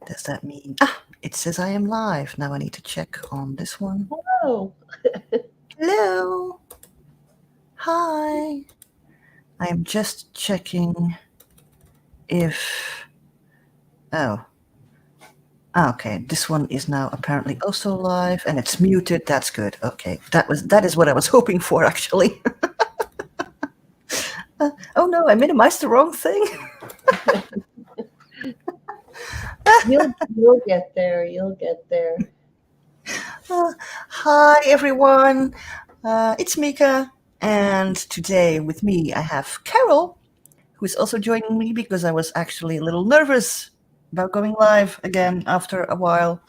does that mean? Ah, it says I am live. Now I need to check on this one. Hello. Hello. Hi. I am just checking if... Oh. Okay, this one is now apparently also live, and it's muted. That's good. Okay, that is what I was hoping for, actually. Oh no, I minimized the wrong thing. You'll get there. You'll get there. Hi everyone, it's Mika, and today with me I have Carol, who's also joining me because I was actually a little nervous about going live again after a while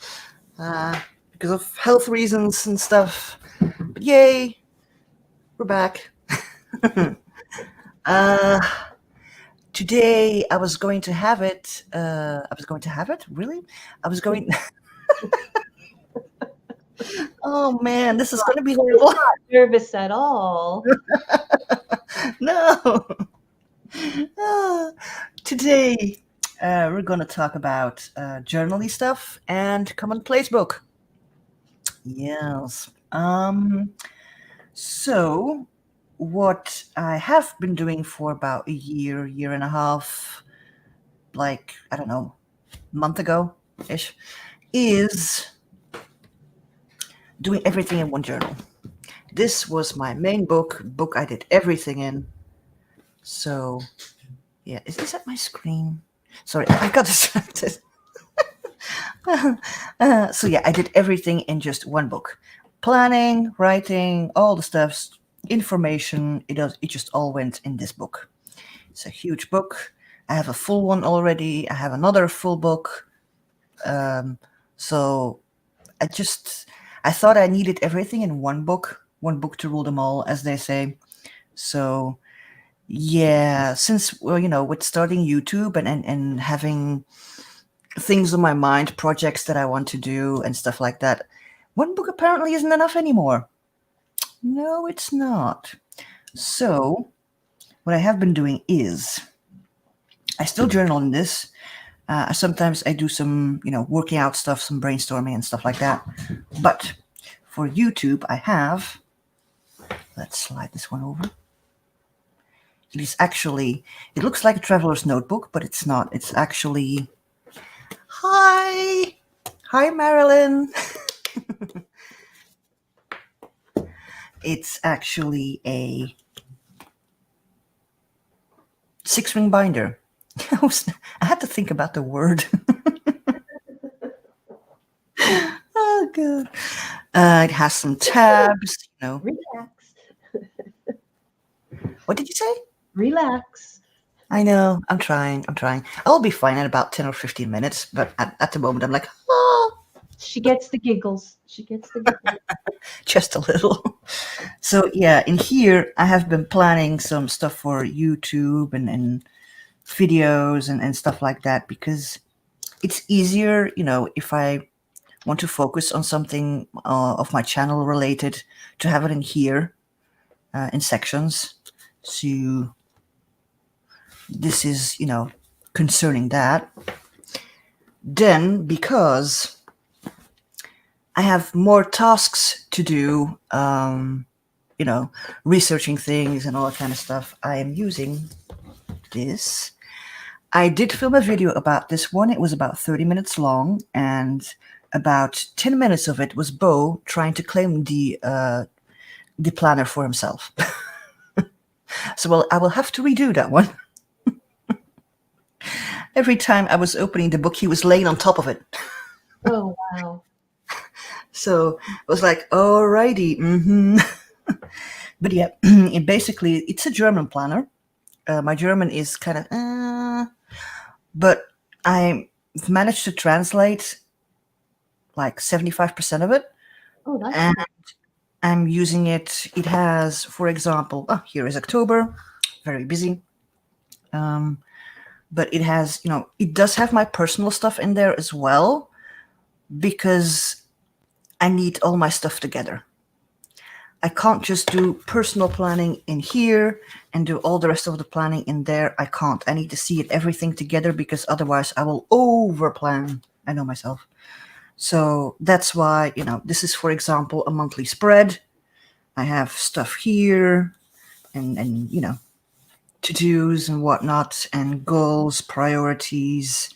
because of health reasons and stuff. But yay, we're back. Today I was going to have it. Really? I was going. Oh man, this is going to be horrible. I'm not nervous at all. No. Today we're going to talk about journaling stuff and commonplace book. Yes. So what I have been doing for about a year and a half, like, I don't know, month ago-ish, is doing everything in one journal. This was my main book I did everything in. So, yeah, is this at my screen? Sorry, I got distracted. So yeah, I did everything in just one book. Planning, writing, all the stuff, information, it just all went in this book. It's a huge book. I have a full one already. I have another full book. So I thought I needed everything in one book to rule them all, as they say. So yeah, since, well, with starting YouTube and having things on my mind, projects that I want to do and stuff like that, one book apparently isn't enough anymore. No, it's not. So what I have been doing is I still journal in this. Sometimes I do some, working out stuff, some brainstorming and stuff like that. But for YouTube, I have, let's slide this one over. It is actually, it looks like a traveler's notebook, but it's not. It's actually, hi Marilyn. It's actually a 6-ring binder. I had to think about the word. Oh, good. It has some tabs, Relax. What did you say? Relax. I know. I'm trying. I'll be fine in about 10 or 15 minutes. But at the moment, I'm like, oh. She gets the giggles. Just a little. So yeah, in here, I have been planning some stuff for YouTube and videos and stuff like that, because it's easier, if I want to focus on something of my channel related, to have it in here in sections. So this is, concerning that. Then, because I have more tasks to do, researching things and all that kind of stuff, I am using this. I did film a video about this one. It was about 30 minutes long, and about 10 minutes of it was Bo trying to claim the planner for himself. So, well, I will have to redo that one. Every time I was opening the book, he was laying on top of it. Oh, wow. So I was like, alrighty. But yeah, basically, it's a German planner. My German is kind of, but I managed to translate like 75% of it. Oh, that's and nice. I'm using it. It has, for example, here is October, very busy. But it has, it does have my personal stuff in there as well, because I need all my stuff together. I can't just do personal planning in here and do all the rest of the planning in there. I can't. I need to see it everything together, because otherwise I will over plan. I know myself. So that's why, this is, for example, a monthly spread. I have stuff here and to-dos and whatnot, and goals, priorities,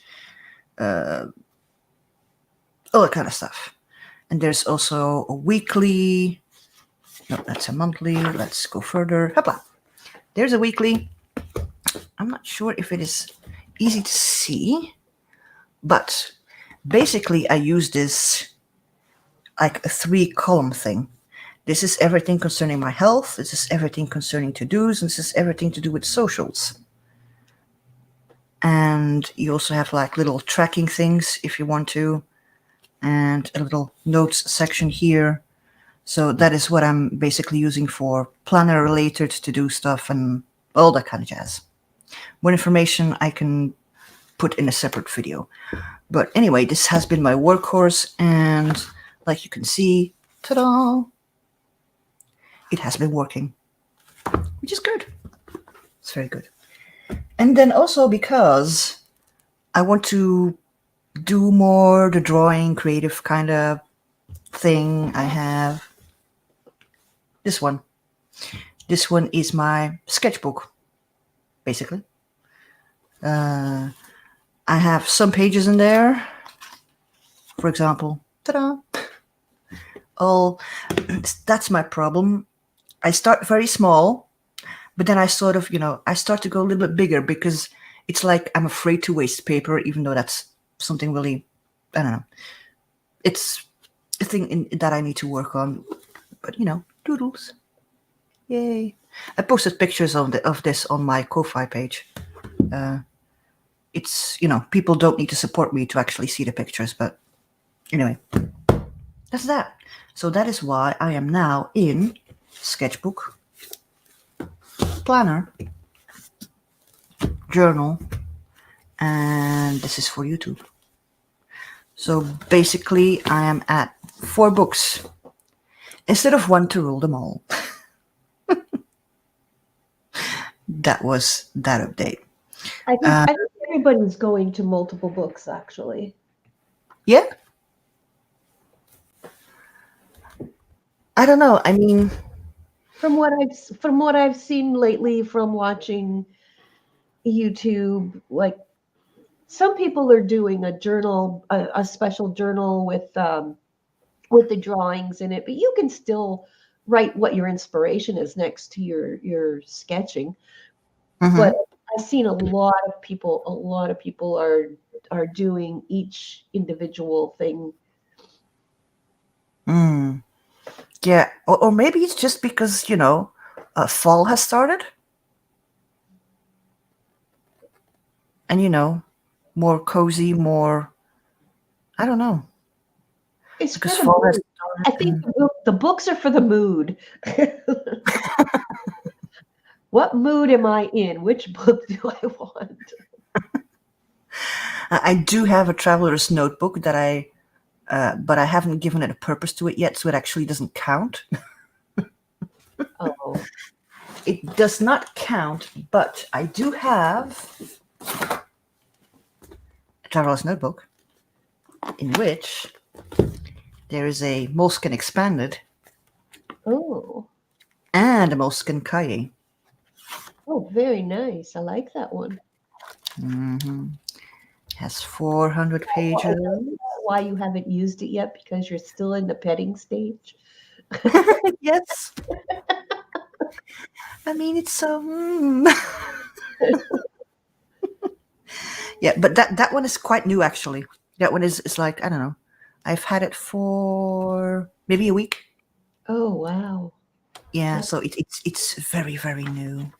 all that kind of stuff. And there's also a weekly. No, that's a monthly. Let's go further. Hopla. There's a weekly. I'm not sure if it is easy to see, but basically I use this like a 3-column thing. This is everything concerning my health. This is everything concerning to-dos. And this is everything to do with socials. And you also have like little tracking things if you want to, and a little notes section here. So that is what I'm basically using for planner related to-do stuff and all that kind of jazz. More information I can put in a separate video. But anyway, this has been my workhorse, and like you can see, ta-da, it has been working, which is good. It's very good. And then also because I want to do more the drawing, creative kind of thing, I have this one. This one is my sketchbook, basically. I have some pages in there. For example, ta-da! That's my problem. I start very small, but then I sort of, I start to go a little bit bigger because it's like I'm afraid to waste paper, even though that's something really, I don't know. It's a thing that I need to work on, but doodles. Yay. I posted pictures of this on my Ko-Fi page. It's, people don't need to support me to actually see the pictures, but anyway, that's that. So that is why I am now in sketchbook, planner, journal, and this is for YouTube. So basically I am at 4 books instead of 1 to rule them all. That was that update. I think everybody's going to multiple books, actually. Yeah. I don't know. I mean, from what I've seen lately, from watching YouTube, like some people are doing a journal, a special journal with the drawings in it, but you can still write what your inspiration is next to your sketching. mm-hmm. But I've seen a lot of people are doing each individual thing. Yeah, or maybe it's just because, fall has started. And, more cozy, more, I don't know. It's because for the fall has mood. started. I think the books are for the mood. What mood am I in? Which book do I want? I do have a traveler's notebook that but I haven't given it a purpose to it yet, so it actually doesn't count. Oh. It does not count, but I do have a traveler's notebook in which there is a Moleskine Expanded. Oh. And a Moleskine Kaye. Oh, very nice. I like that one. Mm-hmm. Has 400 pages. Why you haven't used it yet? Because you're still in the petting stage. Yes. I mean, it's so. Yeah, but that one is quite new, actually. That one is like, I don't know. I've had it for maybe a week. Oh, wow. Yeah, so it's very, very new.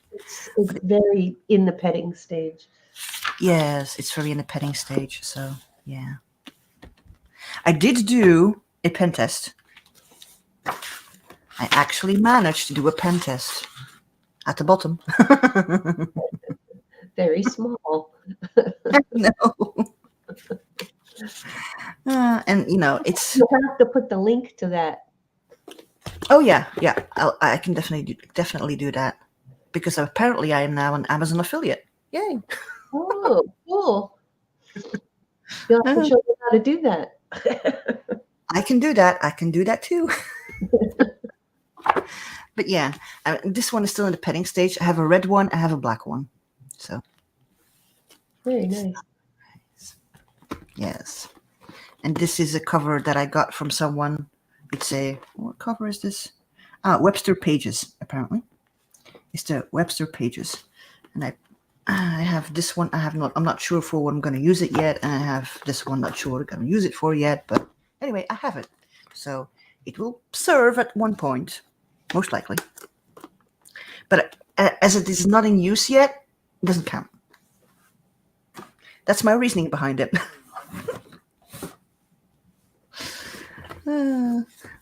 It's very in the petting stage. Yes, it's very in the petting stage. So yeah, I did do a pen test. I actually managed to do a pen test at the bottom. Very small. No. And it's. You have to put the link to that. Oh yeah. I can definitely do that, because apparently I am now an Amazon affiliate. Yay! Oh, cool. You'll have to show them how to do that. I can do that. I can do that too. But yeah, this one is still in the petting stage. I have a red one. I have a black one. So Very nice. yes, and this is a cover that I got from someone. It's a, what cover is this? Webster Pages. Apparently, it's the Webster Pages, and I have this one. I'm not sure for what I'm going to use it yet. And I have this one. Not sure what I'm going to use it for yet. But anyway, I have it. So it will serve at one point, most likely. But as it is not in use yet, it doesn't count. That's my reasoning behind it.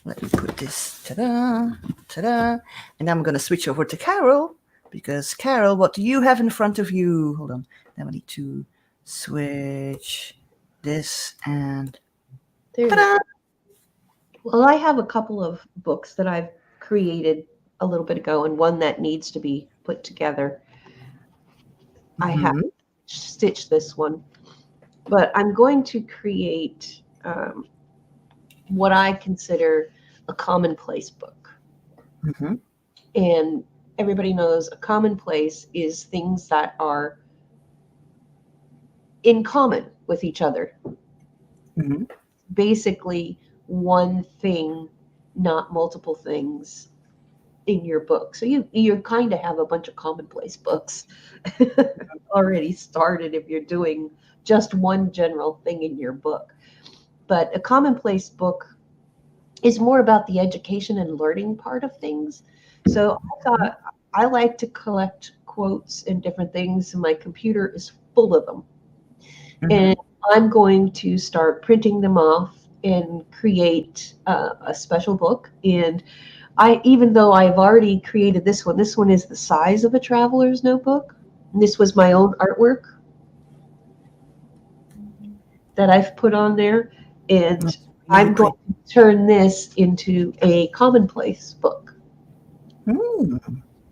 Let me put this, ta-da, ta-da. And I'm going to switch over to Carol, because Carol, what do you have in front of you? Hold on. Now I need to switch this and ta-da. Well, I have a couple of books that I've created a little bit ago, and one that needs to be put together. I have stitched this one, but I'm going to create what I consider a commonplace book. Mm-hmm. And everybody knows a commonplace is things that are in common with each other. Mm-hmm. Basically, one thing, not multiple things in your book. So you kind of have a bunch of commonplace books already started if you're doing just one general thing in your book. But a commonplace book is more about the education and learning part of things. So I thought I like to collect quotes and different things, and my computer is full of them. Mm-hmm. And I'm going to start printing them off and create a special book. And even though I've already created this one is the size of a traveler's notebook. And this was my own artwork that I've put on there. And I'm going to turn this into a commonplace book.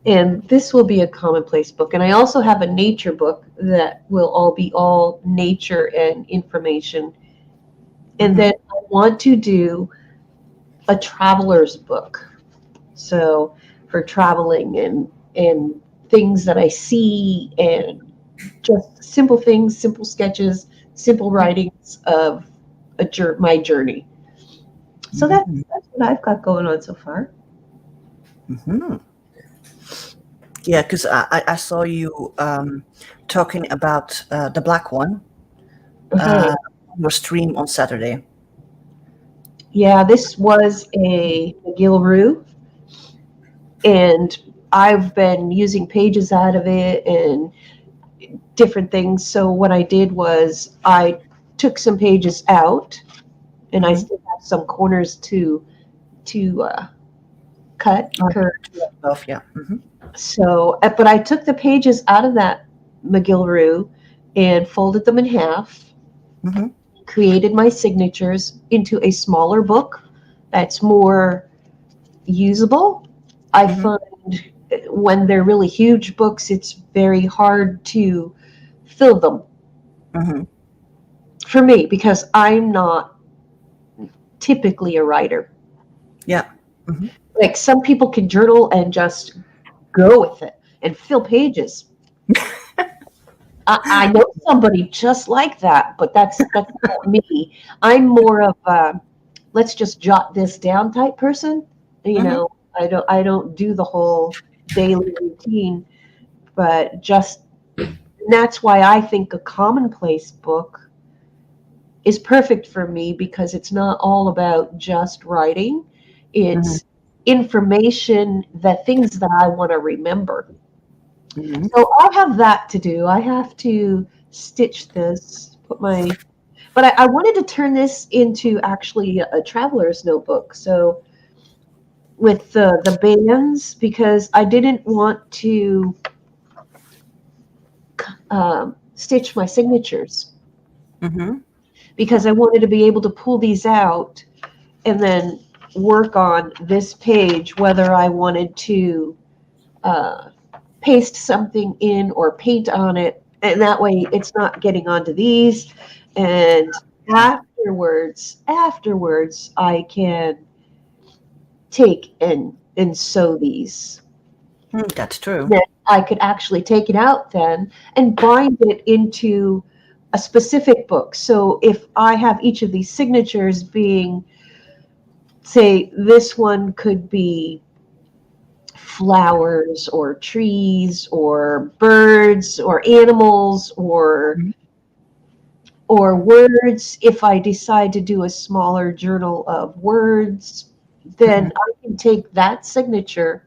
And this will be a commonplace book. And I also have a nature book that will all be all nature and information. And then I want to do a traveler's book. So for traveling and things that I see, and just simple things, simple sketches, simple writings of my journey. So that's what I've got going on so far. Mm-hmm. Yeah, because I saw you talking about the black one on your stream on Saturday. Yeah, this was a Magickal, and I've been using pages out of it and different things. So what I did was I took some pages out, and I still have some corners to cut. Off, yeah. Mm-hmm. So, but I took the pages out of that Magickal and folded them in half, created my signatures into a smaller book that's more usable. I find when they're really huge books, it's very hard to fill them for me, because I'm not typically a writer. Yeah. Like some people can journal and just go with it and fill pages. I know somebody just like that, but that's not me. I'm more of a let's just jot this down type person. You know, I don't do the whole daily routine, but just that's why I think a commonplace book is perfect for me, because it's not all about just writing. It's information, the things that I want to remember. So I have that to do. I have to stitch this, but I wanted to turn this into actually a traveler's notebook. So with the bands, because I didn't want to stitch my signatures, because I wanted to be able to pull these out and then work on this page, whether I wanted to paste something in or paint on it. And that way it's not getting onto these. And after afterwards, I can take and sew these. That's true. Then I could actually take it out then and bind it into a specific book. So if I have each of these signatures being, say, this one could be flowers or trees or birds or animals Mhm. or words. If I decide to do a smaller journal of words, then Mhm. I can take that signature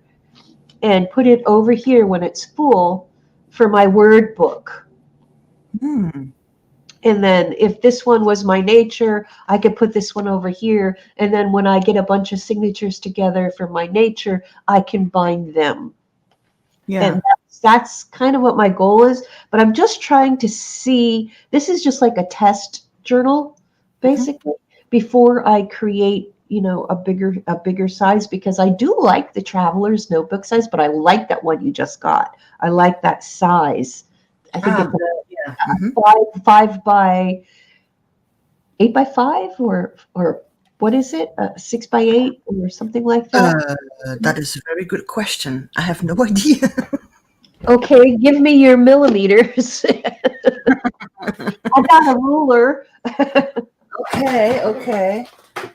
and put it over here when it's full for my word book. Hmm. And then if this one was my nature, I could put this one over here. And then when I get a bunch of signatures together for my nature, I can bind them. Yeah. And that's kind of what my goal is. But I'm just trying to see, this is just like a test journal, Mhm. basically, before I create, a bigger size, because I do like the traveler's notebook size, but I like that one you just got. I like that size. I think Ah, it's yeah. Hmm. five by 8 by 5, or what is it? 6 by 8 or something like that. That is a very good question. I have no idea. Okay, give me your millimeters. I got a ruler. Okay, okay.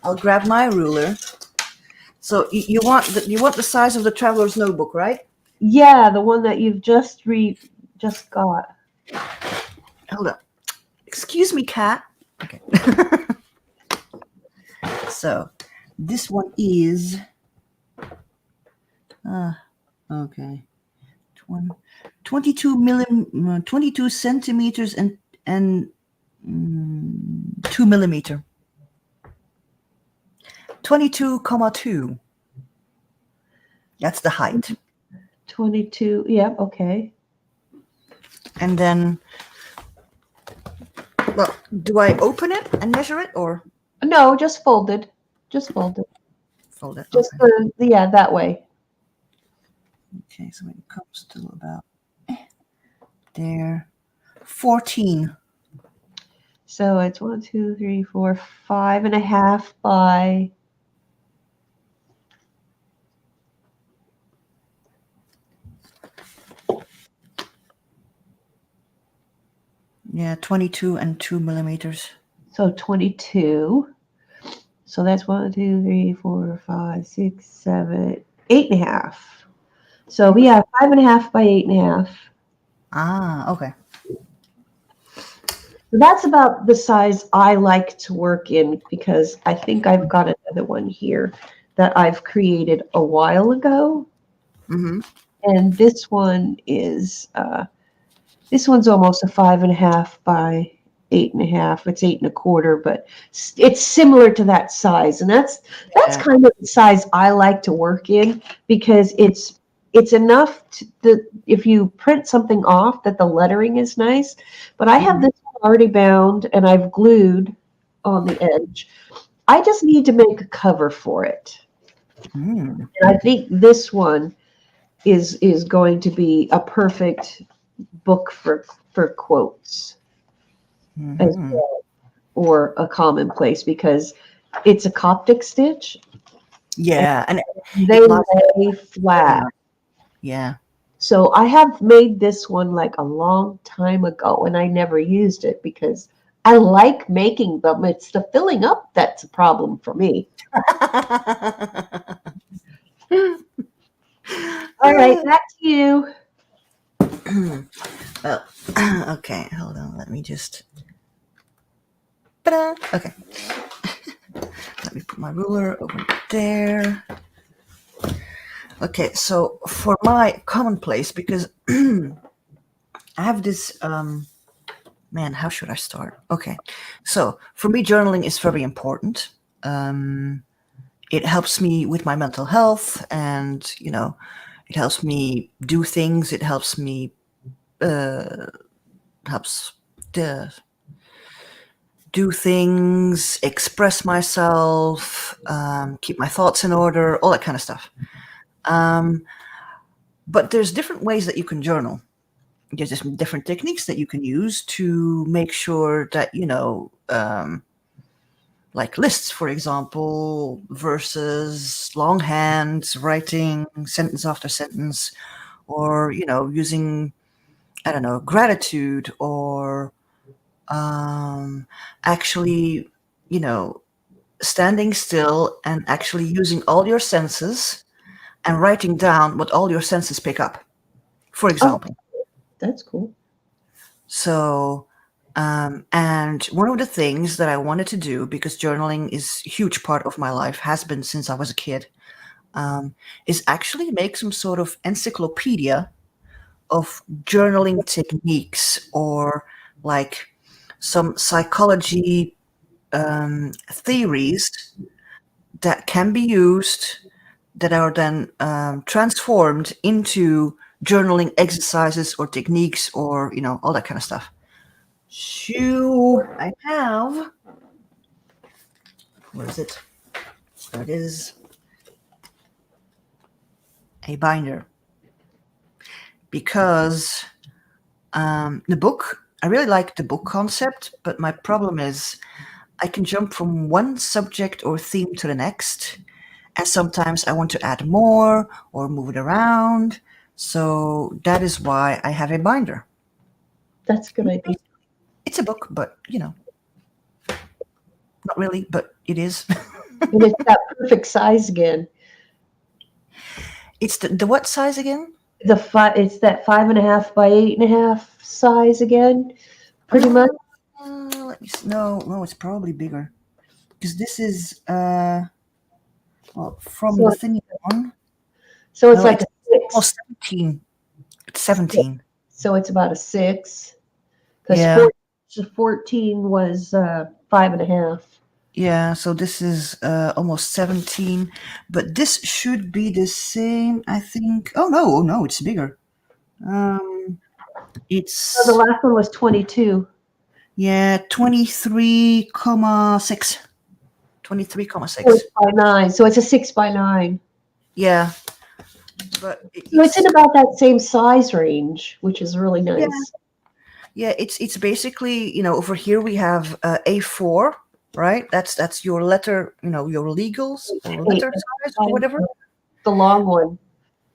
I'll grab my ruler. So you want the size of the traveler's notebook, right? Yeah, the one that you've just got. Hold up. Excuse me, cat. Okay. So this one is uh, okay. 22 22 centimeters and 2 millimeter. 22 comma 2. That's the height. 22. Yeah, okay. And then, well, do I open it and measure it or No, just folded. Just folded. fold it? Just Okay. yeah, that way. Okay, so it comes to about there. 14. So it's 1, 2, 3, 4, 5.5 by. Yeah, 22 and 2 millimeters. So 22. So that's 1, 2, 3, 4, 5, 6, 7, 8.5. So we have 5.5 by 8.5. Ah, okay. So that's about the size I like to work in, because I think I've got another one here that I've created a while ago. Mm-hmm. And this one's almost a 5.5 by 8.5. It's 8.25, but it's similar to that size. And that's Yeah. kind of the size I like to work in, because it's enough that if you print something off, that the lettering is nice. But I have Mm-hmm. this one already bound and I've glued on the edge. I just need to make a cover for it. Mm. And I think this one is going to be a perfect book for quotes as Mm-hmm. well, or a commonplace, because it's a Coptic stitch and Yeah, and they it lasts lay very flat. long. Yeah. So I have made this one like a long time ago and I never used it because I like making them. It's the filling up that's a problem for me. All right, back to you. Well, okay, hold on. Let me just. Ta-da! Okay, let me put my ruler over there. Okay, so for my commonplace, because I have this. Man, how should I start? Okay, so for me, journaling is very important. Um, it helps me with my mental health, and it helps me do things. It helps me helps the do things, express myself, keep my thoughts in order, all that kind of stuff. Um, but there's different ways that you can journal. There's just different techniques that you can use to make sure that like lists, for example, versus longhand writing sentence after sentence, or using, I don't know, gratitude, or actually, you know, standing still and actually using all your senses and writing down what all your senses pick up, for Oh, example. that's cool. So, and one of the things that I wanted to do, because journaling is a huge part of my life, has been since I was a kid, is actually make some sort of encyclopedia of journaling techniques, or like some psychology theories that can be used, that are then transformed into journaling exercises or techniques, or all that kind of stuff. So I have, what is it? That is a binder, because the book. I really like the book concept, but my problem is I can jump from one subject or theme to the next, and sometimes I want to add more or move it around. So that is why I have a binder. That's a good idea. It's a book, but not really, but it is. And it's that perfect size again. It's the what size again? It's that 5.5 by 8.5 size again, pretty much. Let me see. No, no, it's probably bigger, because this is well, from So, the thing on. so it's No, like it's a 6. almost 17. It's 17. So it's about a 6. Because Yeah, 14 was 5.5. yeah. So this is almost 17, but this should be the same, I think. Oh no, oh no, it's bigger. Um, So the it's last one was 22. yeah, 23,6. So 23,6. it's by 9. So it's a 6 by 9. Yeah, but So it's in it's about that same size range, which is really yeah, nice. yeah. It's basically, over here we have A4, right? That's your letter, your legals or Eight letter size by or whatever. the long one.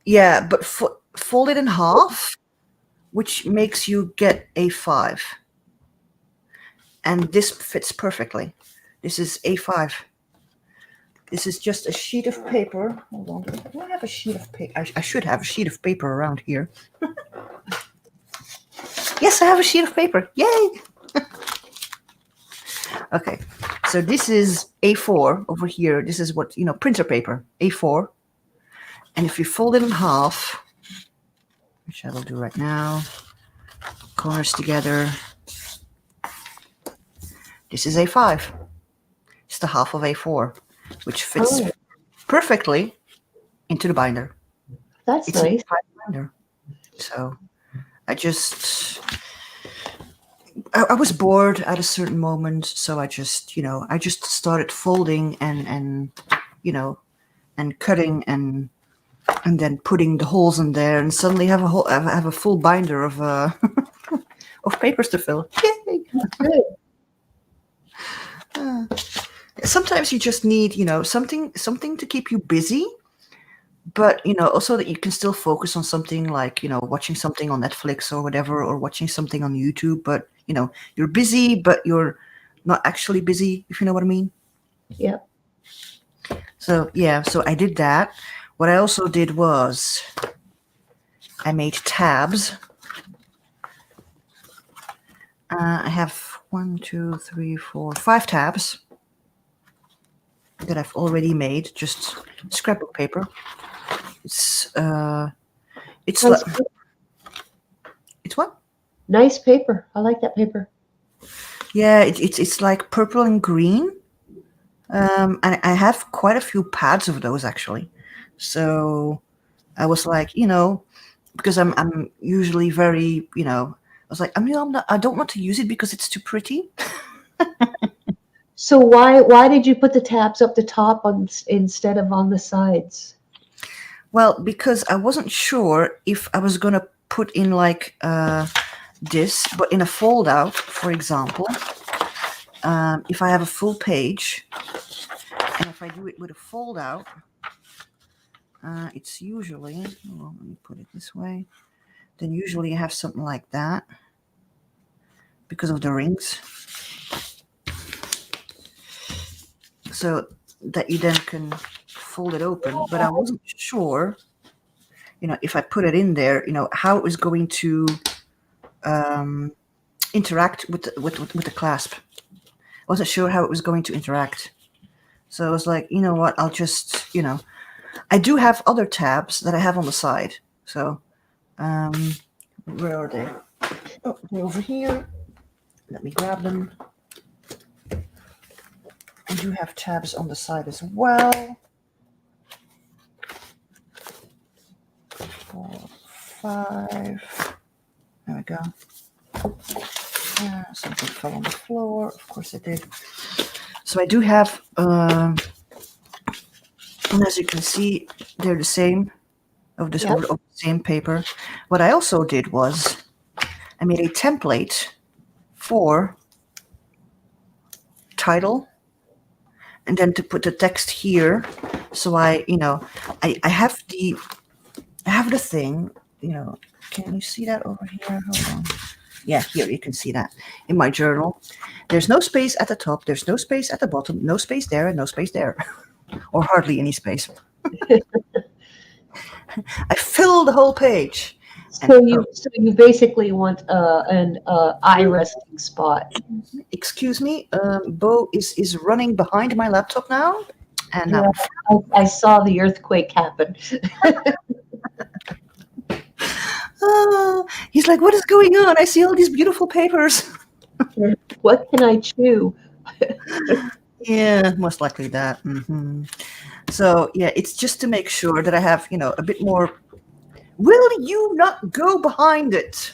Yeah, but fold it in half, which makes you get A5, and this fits perfectly. This is A5. This is just a sheet of paper. Hold on. Do I have a sheet of paper? I should have a sheet of paper around here. Yes, I have a sheet of paper. Yay! Okay. So this is A4 over here. This is what, printer paper, A4. And if you fold it in half, which I will do right now, corners together, this is A5. It's the half of A4, which fits Oh, perfectly into the binder. that's It's an nice. A5 binder. So I just I was bored at a certain moment, so I just started folding and and cutting and then putting the holes in there, and suddenly have a full binder of of papers to fill. Yay! Good. Sometimes you just need something to keep you busy, but also that you can still focus on something, like watching something on Netflix or whatever, or watching something on YouTube, but you're busy but you're not actually busy, if you know what I mean. Yep. So yeah, so I did that. What I also did was I made tabs. I have 1, 2, 3, 4, 5 tabs that I've already made, just scrapbook paper. It's it's Nice, it's what? nice paper. I like that paper. Yeah, it's like purple and green. And I have quite a few pads of those, actually. So I was like, because I'm usually very, I was like, I don't want to use it because it's too pretty. So why did you put the tabs up the top instead of on the sides? Well, because I wasn't sure if I was gonna put in like this, but in a fold out, for example. if I have a full page, and if I do it with a fold out, it's usually, well, let me put it this way, then usually you have something like that because of the rings. So that you then can fold it open. But I wasn't sure, if I put it in there, how it was going to interact with the clasp. I wasn't sure how it was going to interact. So I was like, you know what, I'll just, I do have other tabs that I have on the side. So where are they? Oh, they're over here. Let me grab them. I do have tabs on the side as well. 4, 5. There we go. Something fell on the floor. Of course it did. So I do have, and as you can see, they're the same of this of the same paper. What I also did was I made a template for title, and then to put the text here. So I have the thing, can you see that over here? Hold on. Yeah, here you can see that in my journal. There's no space at the top, there's no space at the bottom, no space there, and no space there, or hardly any space. I filled the whole page. So you basically want an eye resting spot. Excuse me, Bo is running behind my laptop now, and now I saw the earthquake happen. He's like, what is going on? I see all these beautiful papers. What can I chew? Yeah, most likely that. So yeah, it's just to make sure that I have, a bit more. Will you not go behind it?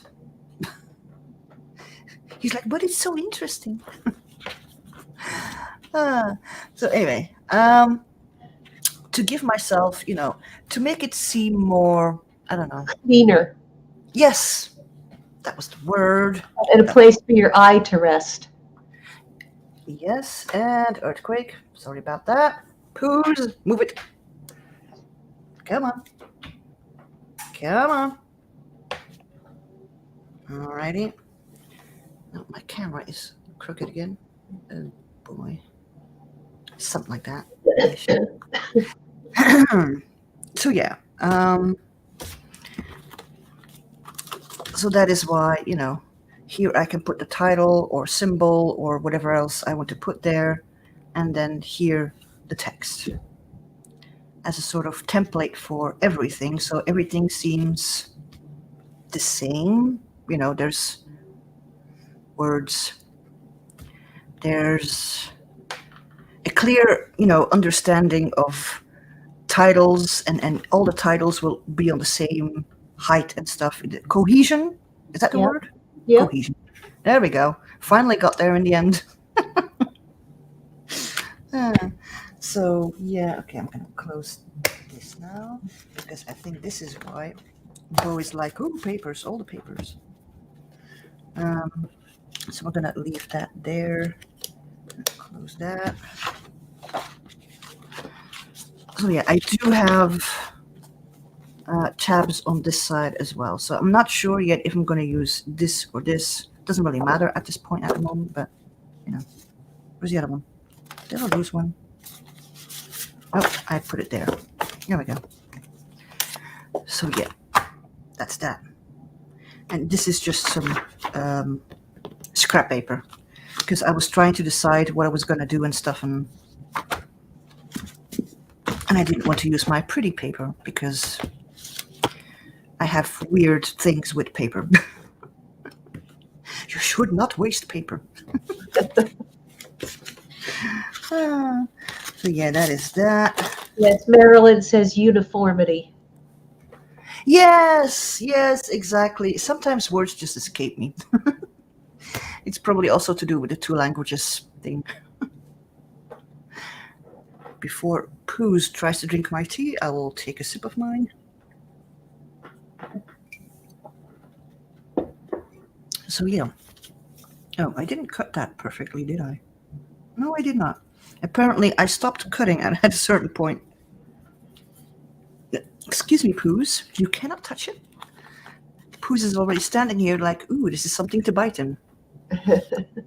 He's like, but it's so interesting. So anyway, to give myself, to make it seem more, I don't know. Cleaner. Yes, that was the word. And a place for your eye to rest. Yes, and earthquake. Sorry about that. Poos, move it. Come on. Come on. Alrighty. No, my camera is crooked again. Oh boy. Something like that. So yeah. So that is why, here I can put the title or symbol or whatever else I want to put there, and then here the text as a sort of template for everything. So everything seems the same. There's words. There's a clear, understanding of titles, and all the titles will be on the same height and stuff. Cohesion, is that the word? Yeah. Cohesion. There we go. Finally got there in the end. So yeah, okay, I'm gonna close this now because I think this is why Bo is like, oh, papers, all the papers. So we're gonna leave that there. Close that. So yeah, I do have tabs on this side as well. So I'm not sure yet if I'm going to use this or this. Doesn't really matter at this point at the moment, but where's the other one? Did I lose one? Oh, I put it there. There we go. So yeah, that's that. And this is just some scrap paper because I was trying to decide what I was going to do and stuff, and I didn't want to use my pretty paper because I have weird things with paper. You should not waste paper. So yeah, that is that. Yes, Marilyn says uniformity. Yes, exactly. Sometimes words just escape me. It's probably also to do with the 2 languages thing. Before Poos tries to drink my tea, I will take a sip of mine. So yeah. Oh, I didn't cut that perfectly, did I? No, I did not. Apparently, I stopped cutting at a certain point. Excuse me, Poos. You cannot touch it. Poos is already standing here like, ooh, this is something to bite him.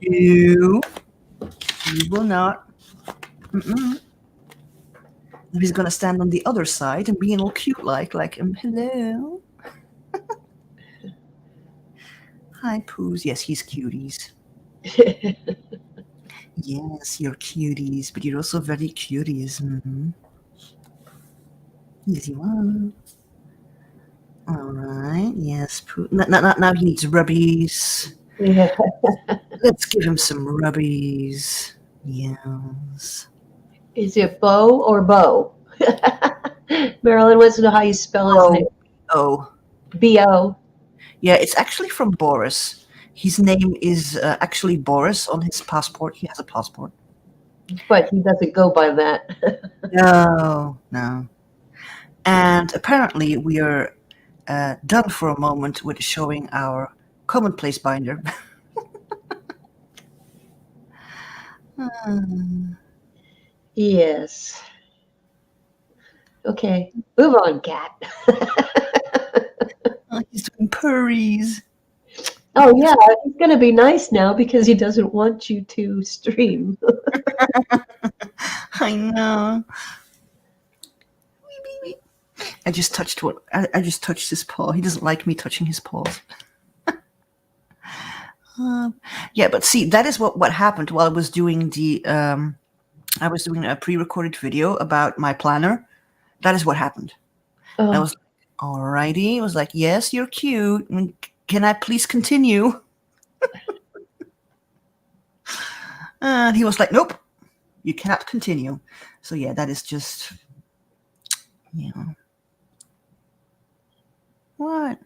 You will not. Mm-mm. He's gonna stand on the other side and being all cute like hello. Hi, Poos. Yes, he's cuties. Yes, you're cuties, but you're also very curious. Mm-hmm. Yes, you are. All right. Yes, Pooh. Now he needs rubbies. Yeah. Let's give him some rubbies. Yes. Is it Bo or Bo? Marilyn wants to know how you spell his name. Oh. B-O. Yeah, it's actually from Boris. His name is actually Boris on his passport. He has a passport. But he doesn't go by that. No. And apparently we are done for a moment with showing our commonplace binder. Yes. Okay, move on, cat. He's doing purries. Oh yeah, he's gonna be nice now because he doesn't want you to stream. I know. I just touched his paw. He doesn't like me touching his paws. Yeah, but see, that is what happened while I was doing a pre-recorded video about my planner. That is what happened. I was like, alrighty. I was like, yes, you're cute. Can I please continue? And he was like, nope, you cannot continue. So yeah, that is just, you know. What?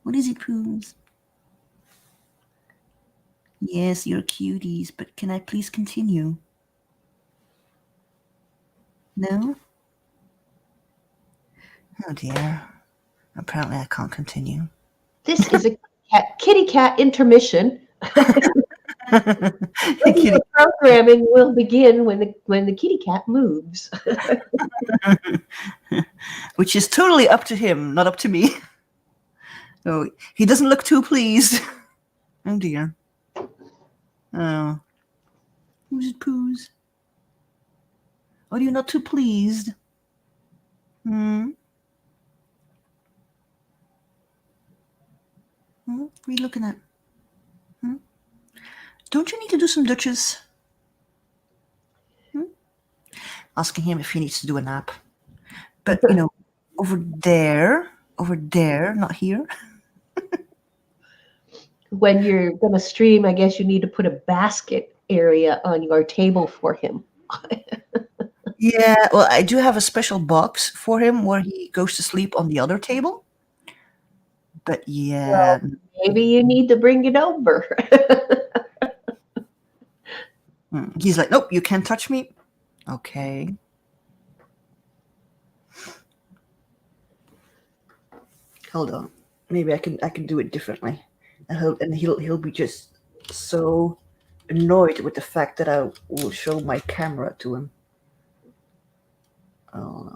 What is it, Poos? Yes, you're cuties, but can I please continue? No? Oh dear. Apparently I can't continue. This is a kitty cat intermission. The programming will begin when the kitty cat moves. Which is totally up to him, not up to me. So he doesn't look too pleased. Oh dear. Oh. Who's it, Poos? Are you not too pleased? What are you looking at? Don't you need to do some Dutches? Asking him if he needs to do a nap. But, over there, not here. When you're going to stream, I guess you need to put a basket area on your table for him. Yeah, well, I do have a special box for him where he goes to sleep on the other table. But yeah. Well, maybe you need to bring it over. He's like, nope, you can't touch me. Okay. Hold on. Maybe I can do it differently. And he'll be just so annoyed with the fact that I will show my camera to him. Oh.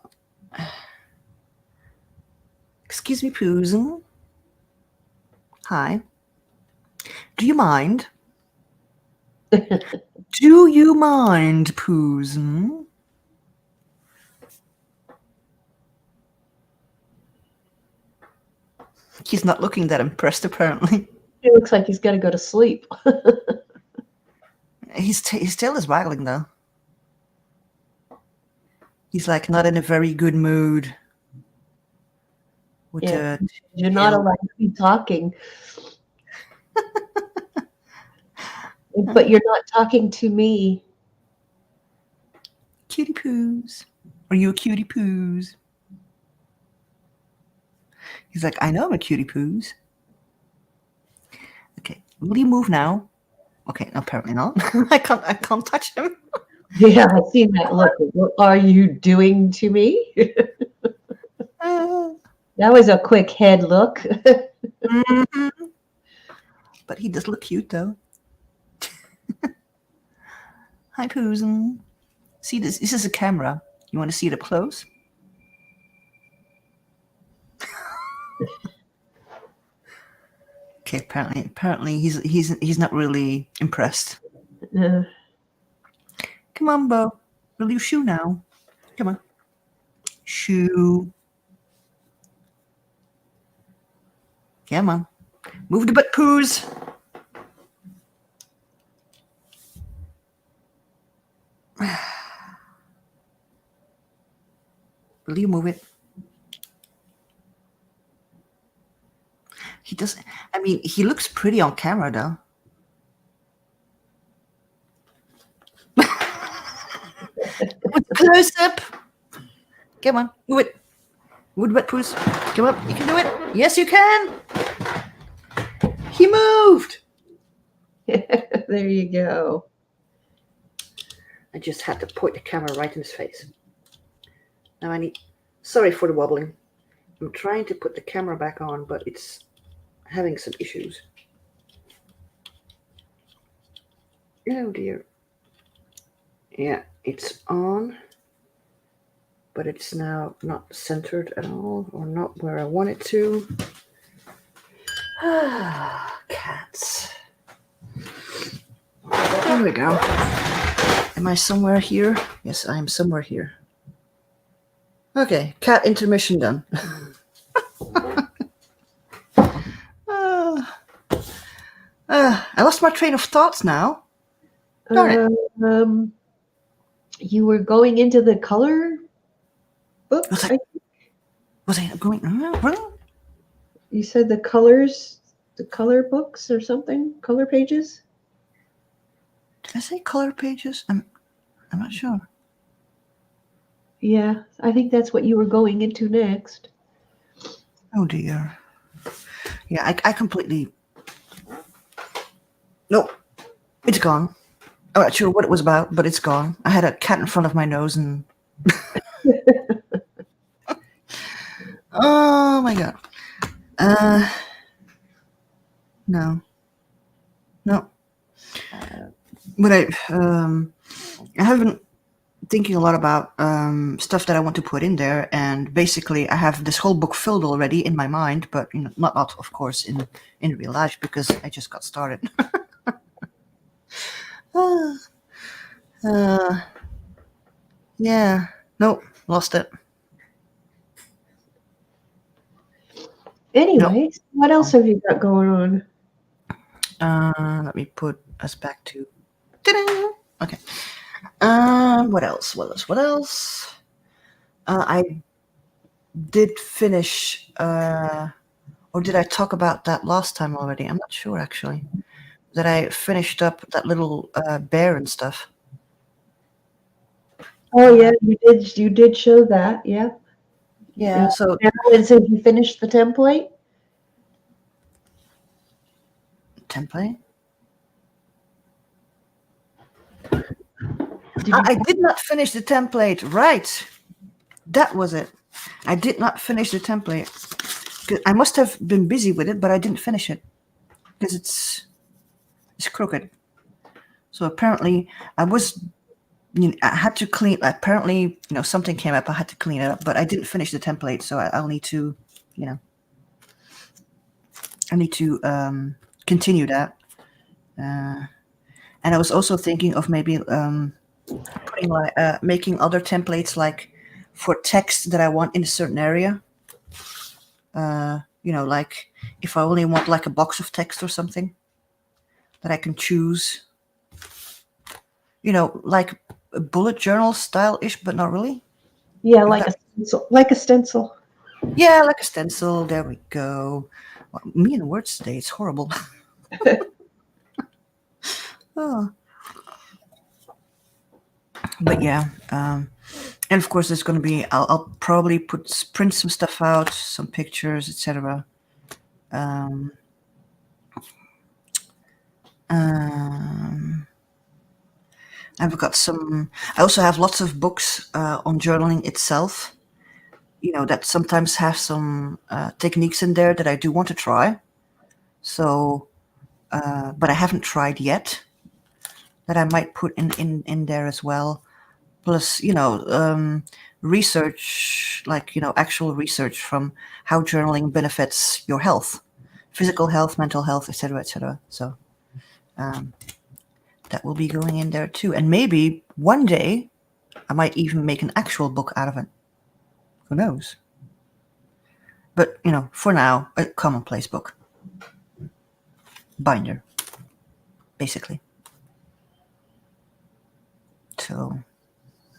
Excuse me, Poos. Hi. Do you mind? Do you mind, Poos? He's not looking that impressed, apparently. It looks like he's got to go to sleep. His tail is waggling, though. He's like not in a very good mood. Yeah, you're not allowed to be talking. But you're not talking to me. Cutie Poos. Are you a cutie Poos? He's like, I know I'm a cutie Poos. Okay, will you move now? Okay, apparently not. I can't touch him. Yeah, I've seen that look. What are you doing to me? That was a quick head look. Mm-hmm. But he does look cute, though. Hi, Poozin. See, this is a camera. You want to see it up close? Okay, apparently he's not really impressed. Uh, Come on, Bo. Will you shoo now? Come on. Shoo. Come on. Move the butt, Poos. Will you move it? He does. I mean, he looks pretty on camera, though. Close up. Come on, move it. Move it, Poos. Come up. You can do it. Yes, you can. He moved. there you go. I just had to point the camera right in his face. Now I need. Sorry for the wobbling. I'm trying to put the camera back on, but it's having some issues. Oh dear. Yeah, it's on, but it's now not centered at all, or not where I want it to. Ah, cats. There we go. Am I somewhere here? Yes, I am somewhere here. Okay, cat intermission done. I lost my train of thoughts now. Darn it. You were going into the color book? Was I going? You said the color books or something? Color pages? Did I say color pages? I'm not sure. Yeah, I think that's what you were going into next. Oh dear. Yeah, I completely. Nope, it's gone. I'm not sure what it was about, but it's gone. I had a cat in front of my nose and. Oh my god. No. But I have been thinking a lot about stuff that I want to put in there, and basically I have this whole book filled already in my mind, but not of course in real life, because I just got started. Yeah. Nope. Lost it. Anyways, what else have you got going on? Let me put us back to. Ta-da! Okay. What else? I did finish. Or did I talk about that last time already? I'm not sure actually. That I finished up that little bear and stuff. Oh yeah, you did show that, yeah. Yeah. So and so you finished the template? Template. I did not finish the template. Right. That was it. I did not finish the template. I must have been busy with it, but I didn't finish it because it's crooked. So apparently, I had to clean. Apparently, something came up. I had to clean it up, but I didn't finish the template. So I'll need to, I need to continue that. And I was also thinking of maybe putting making other templates like for text that I want in a certain area. Like if I only want like a box of text or something that I can choose. Like a bullet journal style-ish, but not really. Yeah, like a stencil. Yeah, like a stencil. There we go. Well, me and words today, it's horrible. Oh. But yeah, and of course there's going to be. I'll probably print some stuff out, some pictures, etc. I've got some. I also have lots of books on journaling itself. That sometimes have some techniques in there that I do want to try. So, but I haven't tried yet. that I might put in there as well. Plus, research, like, actual research from how journaling benefits your health, physical health, mental health, etc., etc. So um, that will be going in there too. And maybe one day I might even make an actual book out of it. Who knows? But, for now, a commonplace book. Binder, basically. So,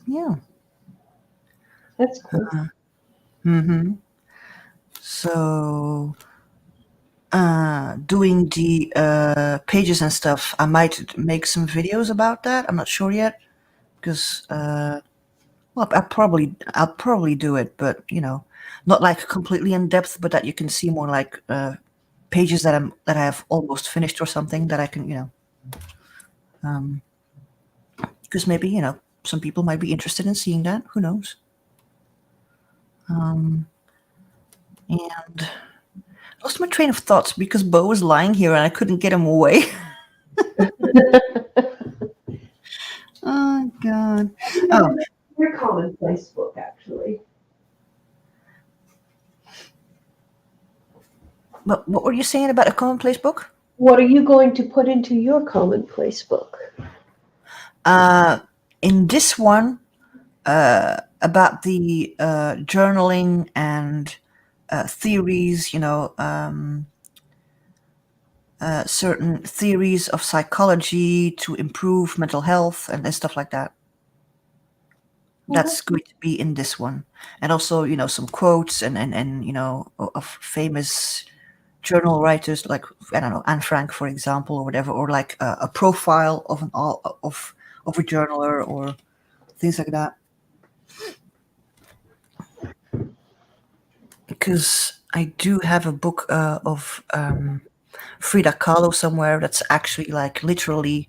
yeah. That's cool. Mm-hmm. So, doing the pages and stuff, I might make some videos about that. I'm not sure yet, because well, I'll probably do it, but not like completely in depth, but that you can see more like pages that I have almost finished or something that I can because maybe some people might be interested in seeing that. Who knows? And I lost my train of thoughts because Bo was lying here and I couldn't get him away. Oh God! Oh, Your commonplace book, actually. but what were you saying about a commonplace book? What are you going to put into your commonplace book? In this one, about the journaling and theories, certain theories of psychology to improve mental health and stuff like that. That's going to be in this one. And also, some quotes and of famous journal writers, like, I don't know, Anne Frank, for example, or whatever, or like a profile of of a journaler or things like that. Because I do have a book of Frida Kahlo somewhere that's actually like literally,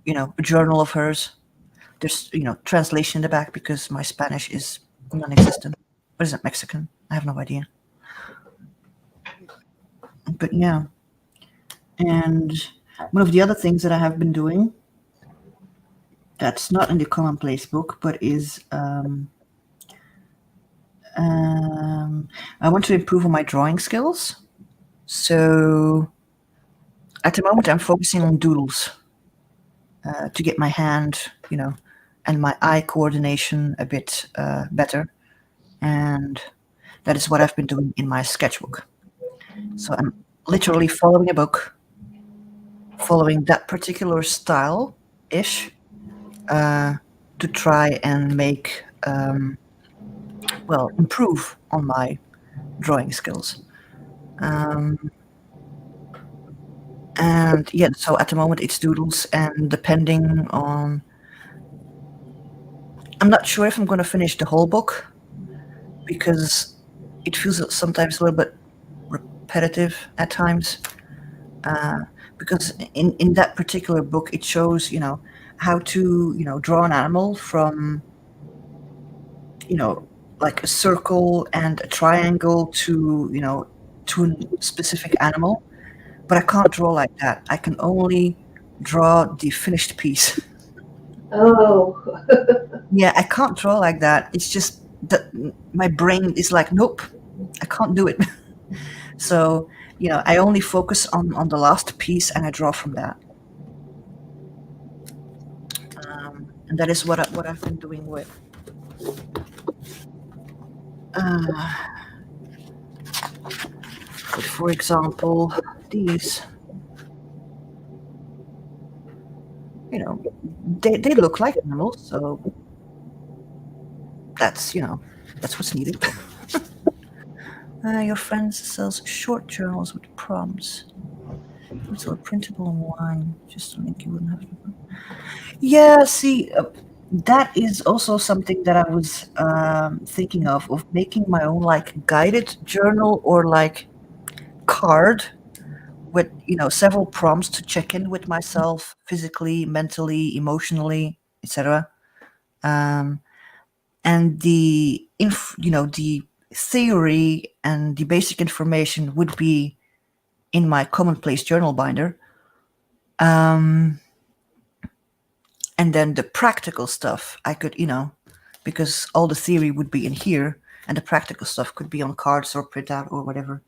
a journal of hers. There's, translation in the back because my Spanish is non-existent. What is it, Mexican? I have no idea. But yeah. And one of the other things that I have been doing that's not in the commonplace book, but is I want to improve on my drawing skills. So at the moment, I'm focusing on doodles to get my hand, and my eye coordination a bit better. And that is what I've been doing in my sketchbook. So I'm literally following a book, following that particular style ish, to try and make, improve on my drawing skills. And yeah, so at the moment it's doodles, and depending on, I'm not sure if I'm going to finish the whole book because it feels sometimes a little bit repetitive at times. Because in that particular book, it shows, how to, draw an animal from, like a circle and a triangle to, to a specific animal. But I can't draw like that. I can only draw the finished piece. Oh, Yeah, I can't draw like that. It's just that my brain is like, nope, I can't do it. So, I only focus on the last piece and I draw from that. And that is what I've been doing with, for example, these. They look like animals, so that's what's needed. Your friend sells short journals with prompts. It's a printable one. Just a link you wouldn't have to. Yeah, see, that is also something that I was thinking of making my own like guided journal or like card with several prompts to check in with myself physically, mentally, emotionally, etc. Um, and the theory and the basic information would be in my commonplace journal binder. And then the practical stuff, I could, because all the theory would be in here, and the practical stuff could be on cards or printout or whatever,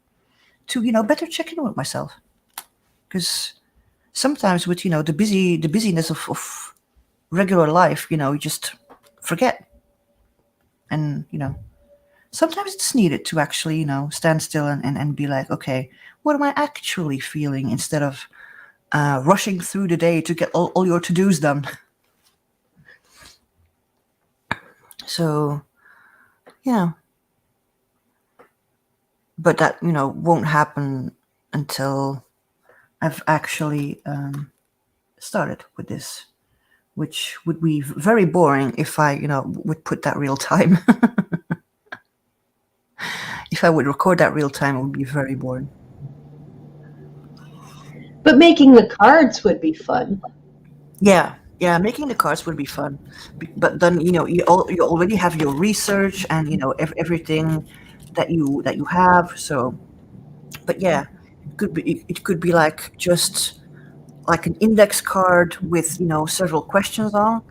to, better check in with myself. Because sometimes with, the busyness of regular life, you just forget. And, sometimes it's needed to actually, stand still and be like, okay, what am I actually feeling, instead of rushing through the day to get all your to-dos done. So, yeah. But that, won't happen until I've actually started with this, which would be very boring if I, would put that real time. If I would record that real time, it would be very boring. But making the cards would be fun. Yeah, making the cards would be fun, but then you already have your research and everything that you have. So, but yeah, it could be like just like an index card with several questions on,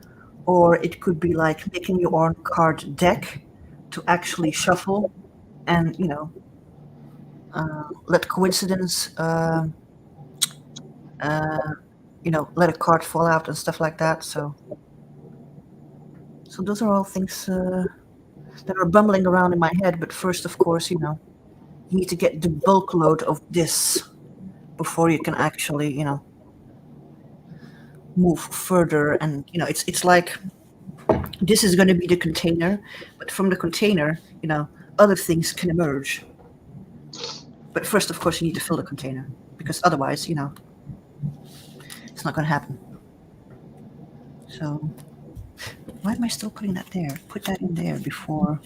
or it could be like making your own card deck to actually shuffle and let coincidence let a card fall out and stuff like that. So those are all things that are bumbling around in my head. But first, of course, you need to get the bulk load of this before you can actually move further. And it's like this is going to be the container, but from the container, other things can emerge. But first, of course, you need to fill the container, because otherwise, it's not going to happen. So why am I still putting that there? Put that in there before.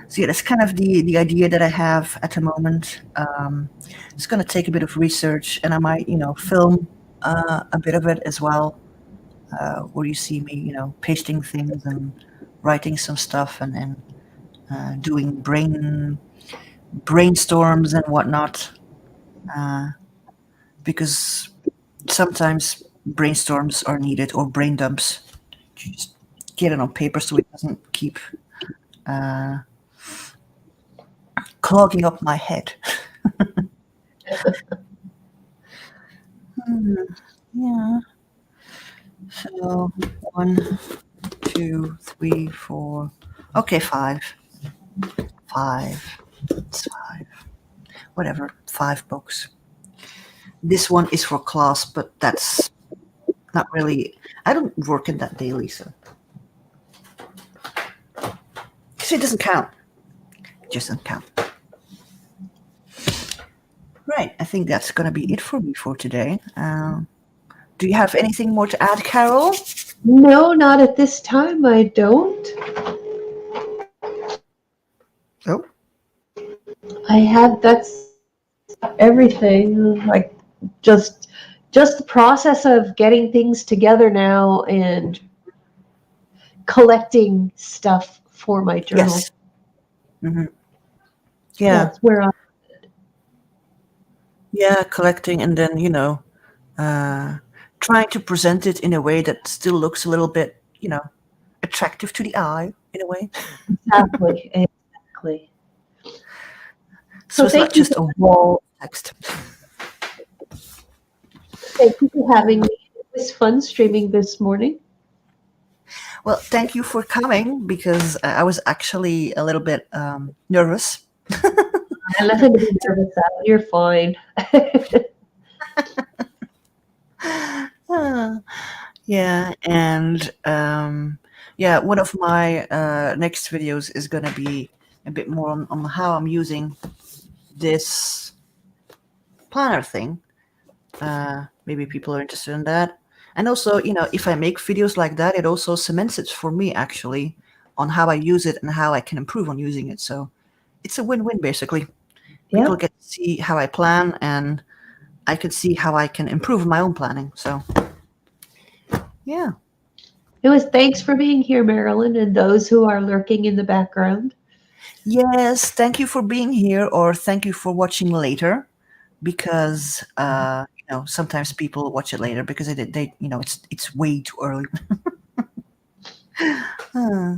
So yeah, that's kind of the idea that I have at the moment. It's going to take a bit of research, and I might film a bit of it as well, where you see me pasting things and writing some stuff, and doing brainstorms and whatnot, because sometimes brainstorms are needed, or brain dumps. Just get it on paper so it doesn't keep clogging up my head. Yeah. So 1, 2, 3, 4. Okay, 5. 5. It's 5. Whatever. 5 books. This one is for class, but that's not really. I don't work in that daily, so it doesn't count. It just doesn't count. Right. I think that's gonna be it for me for today. Do you have anything more to add, Carol? No, not at this time. I don't. Oh. I have. That's everything. Like just the process of getting things together now and collecting stuff for my journal. Yes. Mm-hmm. Yeah. That's where I'm. Yeah, collecting, and then trying to present it in a way that still looks a little bit attractive to the eye, in a way. Exactly. Exactly. So it's not just a wall text. Thank you for having me. It was fun streaming this morning. Well, thank you for coming, because I was actually a little bit nervous. Nothing to be nervous about. You're fine. Yeah, and one of my next videos is going to be a bit more on how I'm using this planner thing. Maybe people are interested in that. And also, if I make videos like that, it also cements it for me, actually, on how I use it and how I can improve on using it. So it's a win-win, basically. People get to see how I plan, and I can see how I can improve my own planning. So, yeah. It was thanks for being here, Marilyn, and those who are lurking in the background. Yes, thank you for being here, or thank you for watching later, because sometimes people watch it later because it's way too early. Uh,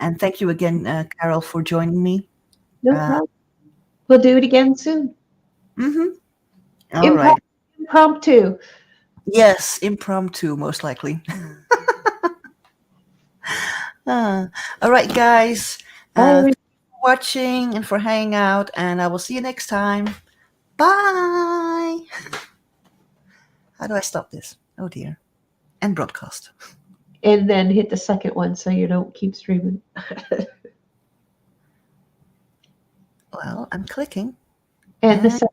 and thank you again, Carol, for joining me. No Uh, problem. We'll do it again soon. mhm. All Improm- right. Impromptu. Yes, impromptu, most likely. Uh, all right, guys. Bye. Thank you for watching and for hanging out, and I will see you next time. Bye. How do I stop this? Oh dear. And broadcast. And then hit the second one so you don't keep streaming. Well, I'm clicking. And the And second